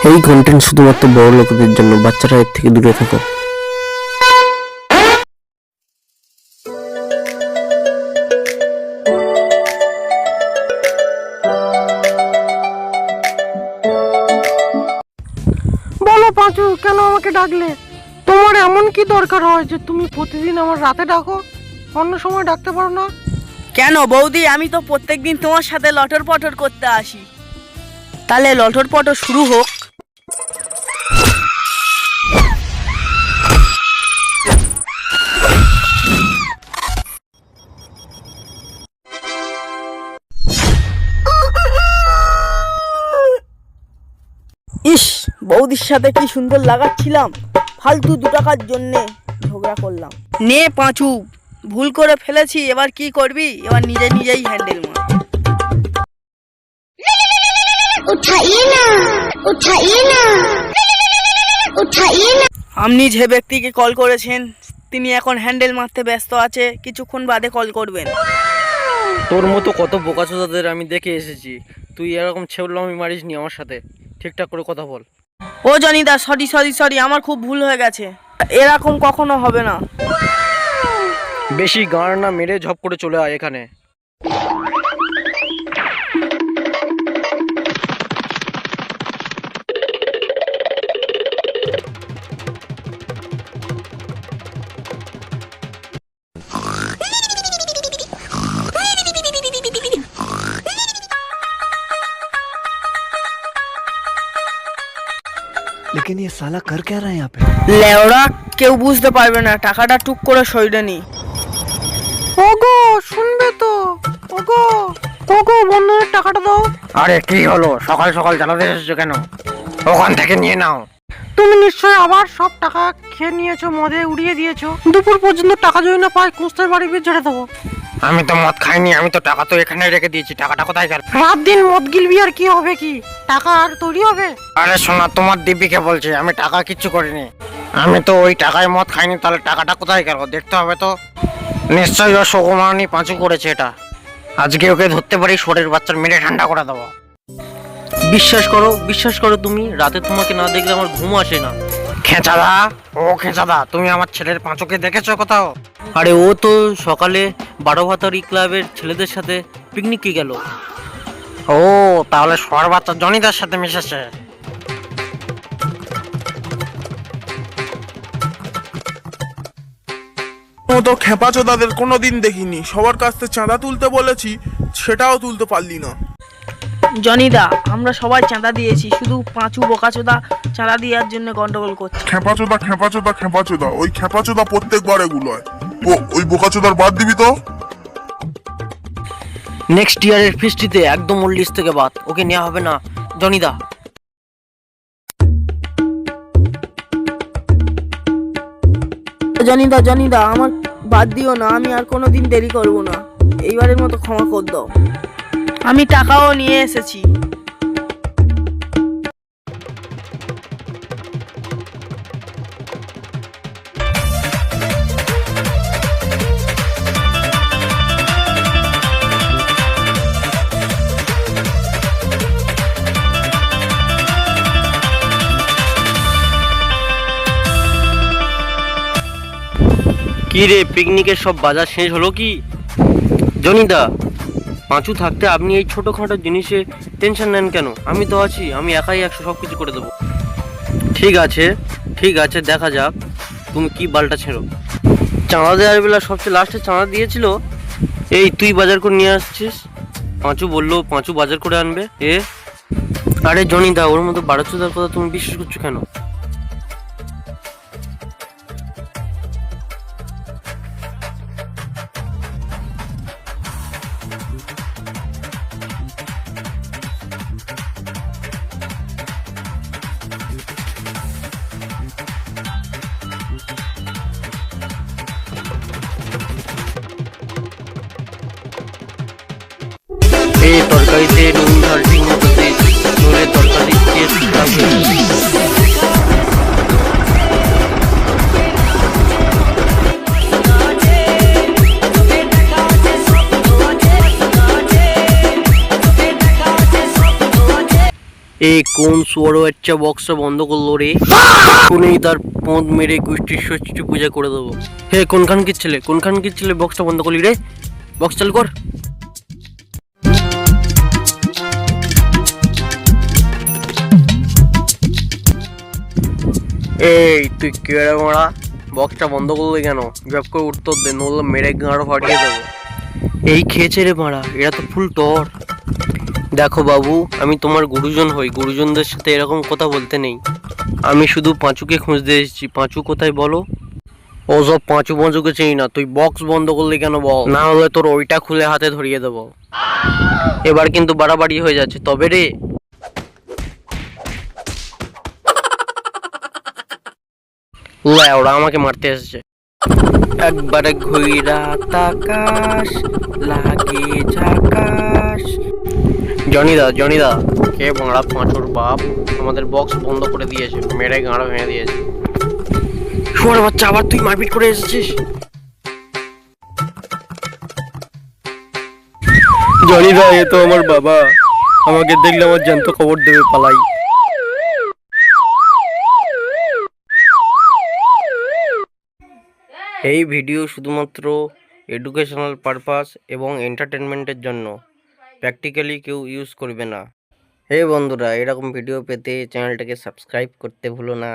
এই কন্টেন্ট শুধুমাত্র বড় লোকদের জন্য, বাচ্চারা এর থেকে দূরে থাকো। বলো পাঁচু, কেন আমাকে ডাকলে? তোমার এমন কি দরকার হয় যে তুমি প্রতিদিন আমার রাতে ডাকো, অন্য সময় ডাকতে পারো না? কেন বৌদি, আমি তো প্রত্যেকদিন তোমার সাথে লটর পটর করতে আসি। তাহলে লটর পটর শুরু হোক। ইস, বৌদির সাথে কি সুন্দর লাগাচ্ছিলাম, ফালতু 2 টাকার জন্যে ঝগড়া করলাম। নে পাঁচু, ভুল করে ফেলেছি, এবার কি করবি? এবার নিজেই হ্যান্ডেল মার। उठाइए ना उठाइए ना उठाइए ना। আপনি যে ব্যক্তিকে কল করেছেন তিনি এখন হ্যান্ডেল মারতে ব্যস্ত আছে, কিছুক্ষণ বাদে কল করবেন। তোর মতো কত বোকাচোদাদের আমি দেখে এসেছি, তুই এরকম ছেউলামি মারিস নি আমার সাথে। ঠিকঠাক করে কথা বল। ও জনিদা, সরি, আমার খুব ভুল হয়ে গেছে, এরকম কখনো হবে না। বেশি গাঁড় না মেরে ঝপ করে চলে আয় এখানে। लेकिन ये साला कर क्या रहा है यहाँ पे? লেওড়া, কেউ বুঝতে পারবে না, টাকাটা টুক করে সইরে নি। ওগো শুনবে তো? ওগো ওগো, বন্ধুদের টাকাটা দাও। আরে কি হলো, সকাল সকাল জানাতে এসেছো কেন? ওখান থেকে নিয়ে নাও। তুমি নিশ্চয়ই আবার সব টাকা খেয়ে নিয়েছো, মদে উড়িয়ে দিয়েছো। দুপুর পর্যন্ত টাকা যদি না পাই, কুস্তের বাড়ি বিয়ে ছেড়ে দেবো। আমি তো মদ খাইনি, আমি তো টাকা তো এখানে রেখে দিয়েছি। টাকাটা কোথায় গেল? রাত দিন মদ গিলবি আর কি হবে? কি টাকা আর তৈরি হবে? আরে শোনা, তোমার দিব্যিকে বলছে, আমি টাকা কিচ্ছু করিনি। আমি তো ওই টাকায় মদ খাইনি, তাহলে টাকাটা কোথায় গেল দেখতে হবে তো। নিশ্চয়ই ও সুকুমারনি পাঁচু করেছে এটা। আজকে ওকে ধরতে পারি, শরীর বাচ্চার মেরে ঠান্ডা করে দেবো। বিশ্বাস করো, তুমি রাতে তোমাকে না দেখলে আমার ঘুম আসে না। খেঁচাদা, তুমি আমার ছেলের পাঁচুকে দেখেছো কোথাও? আরে ও তো সকালে 12 ভাতারি ক্লাবের ছেলেদের সাথে পিকনিকে গেল। ও তাহলে শোয়ার বাচ্চা জনিদার সাথে মিশেছে। তো খেপাচোদাদের কোনোদিন দেখিনি, সবার কাছ থেকে চাঁদা তুলতে বলেছি, সেটাও তুলতে পারলি না। জনিদা, আমরা সবাই চাঁদা দিয়েছি, শুধু পাঁচু বোকাচোদা চাঁদা দেওয়ার জন্য গন্ডগোল করছে। খেপাচোদা ওই খেপাচোদা প্রত্যেকবার এগুলো হয়। ওই বোকাচোদার বাদ দিবি তো। নেক্সট ইয়ারের ফিস্টিতে একদম ওর লিস্ট থেকে বাদ, ওকে নেওয়া হবে না জনিদা। জনিদা আমার বাদ দিও না, আমি আর কোনোদিন দেরি করব না, এইবারের মতো ক্ষমা কর দাও। আমি টাকাও নিয়ে এসেছি। কি রে, পিকনিকের সব বাজার শেষ হলো কি? জনিদা, পাঁচু থাকতে আপনি এই ছোটখাটো জিনিসে টেনশন নেন কেন? আমি তো আছি, আমি একাই 100 সবকিছু করে দেবো। ঠিক আছে, দেখা যাক তুমি কি বালটা ছেড়ো। চাঁদা দেওয়ার বেলা সবচেয়ে লাস্টে চাঁদা দিয়েছিল, এই তুই বাজার করে নিয়ে আসছিস। পাঁচু বললো পাঁচু বাজার করে আনবে। আরে জনিদা, ওর মতো বারোচোদার কথা তুমি বিশ্বাস করছো কেন? এই তরকারিতে নুন ঝাল ঠিক মতো দিস, নইলে তরকারি টেস্ট লাগবে। এ কোন শুয়োর বাচ্চা বক্সটা বন্ধ করলো রে? কোনেই তার পোঁদ মেরে গোষ্ঠীর ষষ্ঠী পূজা করে দেবো। হে কোনখানকার ছেলে বক্সটা বন্ধ করলি রে? বক্স চালু কর। এই তুই কে রে মারা? বক্সটা বন্ধ করলি কেন? জব করে উত্তর দে, নইলে মেরে গাঁড় ফাটিয়ে দেবো। এই খেয়েছে রে মারা, এরা তো ফুল টর। দেখো বাবু, আমি তোমার গুরুজন হই, গুরুজনদের সাথে এরকম কথা বলতে নেই। আমি শুধু পাঁচুকে খুঁজতে এসেছি। পাঁচু কোথায় বলো? ওসব পাঁচুকে চিনি না। তুই বক্স বন্ধ করলি কেন বল, না হলে তোর ওইটা খুলে হাতে ধরিয়ে দেবো। এবার কিন্তু বাড়াবাড়ি হয়ে যাচ্ছে তবে রে। ওরা আমাকে মারতে এসেছে। একবারে ঘুইরা তাকাস লাগে ঝাকাস। জনিদা কে বাংলা পাঁচুর বাপ আমাদের বক্স বন্ধ করে দিয়েছে, মেরে গাঁড়ো ভেঙে দিয়েছে। শুয়ার বাচ্চা, আবার তুই মারপিট করে এসেছিস? জনিদা, এ তো আমার বাবা, আমাকে দেখলে আমার জ্যান্ত খবর দেবে, পালাই। এই ভিডিও শুধুমাত্র এডুকেশনাল পারপাস এবং এন্টারটেনমেন্টের জন্য, প্র্যাকটিক্যালি কেউ ইউজ করবে না। হে বন্ধুরা, এরকম ভিডিও পেতে চ্যানেলটাকে সাবস্ক্রাইব করতে ভুলো না।